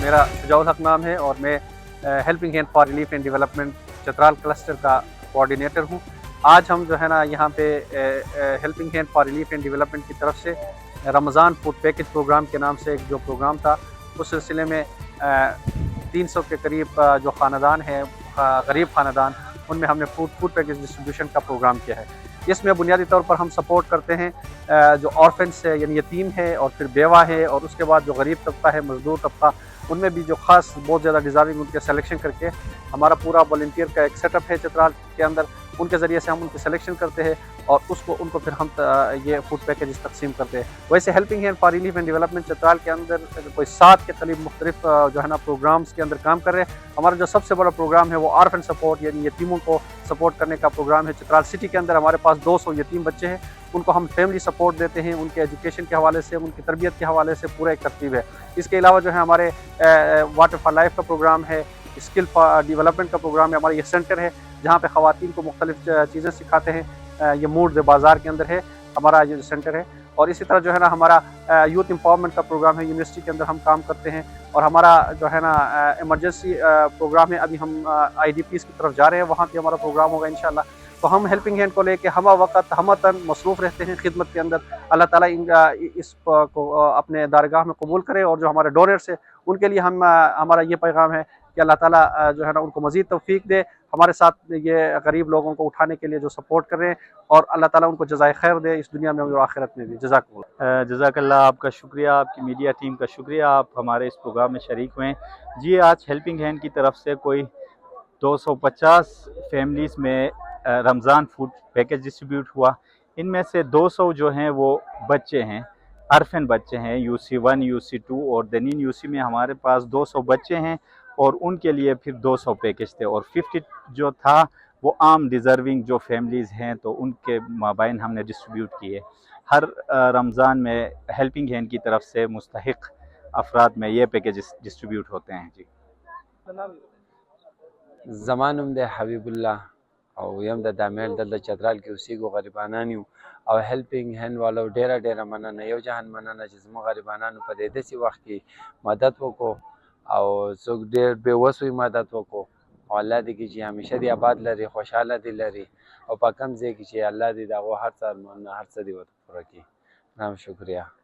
मेरा शुजाउल हक नाम है और मैं helping hand for relief and development Chitral cluster का कोऑर्डिनेटर हूँ। आज हम जो है ना यहाँ पे helping hand for relief and development की तरफ से रमज़ान फूड पैकेज प्रोग्राम के नाम से एक जो प्रोग्राम था, उस सिलसिले में 300 के करीब जो ख़ानदान हैं, गरीब ख़ानदान, उनमें हमने फूड पैकेज डिस्ट्रीब्यूशन का प्रोग्राम किया है। इसमें बुनियादी तौर पर हम सपोर्ट करते हैं जो ऑर्फन्स है, यानी यतीम है और फिर बेवा है, और उसके बाद जो गरीब तबका है, मजदूर तबका, उनमें भी जो ख़ास बहुत ज़्यादा डिज़र्विंग उनके सिलेक्शन करके हमारा पूरा वॉलंटियर का एक सेटअप है चतराल के अंदर, उनके ज़रिए से हम उनकी सिलेक्शन करते हैं और उनको फिर हम ये फूड पैकेज तकसीम करते हैं। वैसे helping hand for relief and development Chitral के अंदर कोई 7 के करीब मुख्तलिफ जो है ना प्रोग्राम्स के अंदर काम कर रहे हैं। हमारा जो सबसे बड़ा प्रोग्राम है वो ऑर्फन सपोर्ट, यानी यतीमों को सपोर्ट करने का प्रोग्राम है। चतराल सिटी के अंदर हमारे पास 200 यतीम बच्चे हैं, उनको हम फैमिली सपोर्ट देते हैं, उनके एजुकेशन के हवाले से, उनकी तरबियत के हवाले से पूरा एक तरतीब है। इसके अलावा जो है हमारे वाटर फॉर लाइफ का प्रोग्राम है, स्किल फॉर डेवलपमेंट का प्रोग्राम है। हमारा ये सेंटर है जहाँ पे ख़वातीन को मुख्तलिफ चीज़ें सिखाते हैं। ये मूड बाज़ार के अंदर है हमारा ये सेंटर है। और इसी तरह जो है ना हमारा यूथ एम्पावरमेंट का प्रोग्राम है, यूनिवर्सिटी के अंदर हम काम करते हैं। और हमारा जो है ना इमरजेंसी प्रोग्राम है, अभी हम IDPs की तरफ जा रहे हैं, वहाँ पे हमारा प्रोग्राम होगा इंशाल्लाह। तो हम हेल्पिंग हैंड को लेके हम वक्त हम तन मसरूफ़ रहते हैं खिदमत के अंदर। अल्लाह ताला इस को अपने दारगाह में कबूल करे, और जो हमारे डोनर्स हैं उनके लिए हमारा ये पैगाम है कि अल्लाह ताला जो है ना उनको मज़ीद तौफ़ीक दे, हमारे साथ ये गरीब लोगों को उठाने के लिए जो सपोर्ट कर रहे हैं, और अल्लाह ताला उनको जज़ाए खैर दे इस दुनिया में और आखिरत में भी। जज़ाकल्लाह, आपका शुक्रिया, आपकी मीडिया टीम का शुक्रिया, आप हमारे इस प्रोग्राम में शरीक हुए। जी, आज हेल्पिंग हैंड की तरफ से कोई 250 फैमिलीज़ में रमज़ान फूड पैकेज डिस्ट्रीब्यूट हुआ। इनमें से 200 जो हैं वो बच्चे हैं, अरफन बच्चे हैं, UC1 UC2 और दनीन UC में हमारे पास 200 बच्चे हैं, और उनके लिए फिर 200 पैकेज थे, और 50 जो था वो आम डिज़र्विंग जो फैमिलीज़ हैं तो उनके माबैन हमने डिस्ट्रीब्यूट किए। हर रमज़ान में हेल्पिंग हैंड की तरफ से मुस्तहिक अफराद में ये पैकेज डिस्ट्रीब्यूट होते हैं। जी, زمانم د حبیب الله او یم د دامیل د چترال کې اوسېږو غریبانان you O هیلپینګ Hind Wular ډیره مننه، you جهان مننه چې زموږ غریبانانو په داسې وخت کې مدد وکړو او څوک ډېر بې وس وي مدد وکړو. او الله دې کې چې همیشه دې آباد لري، خوشحاله دې لري، او په کم ځای کې چې الله دې د هغو هر څه ارمانونه هر څه دې ورته پوره کړي. نام شکریه.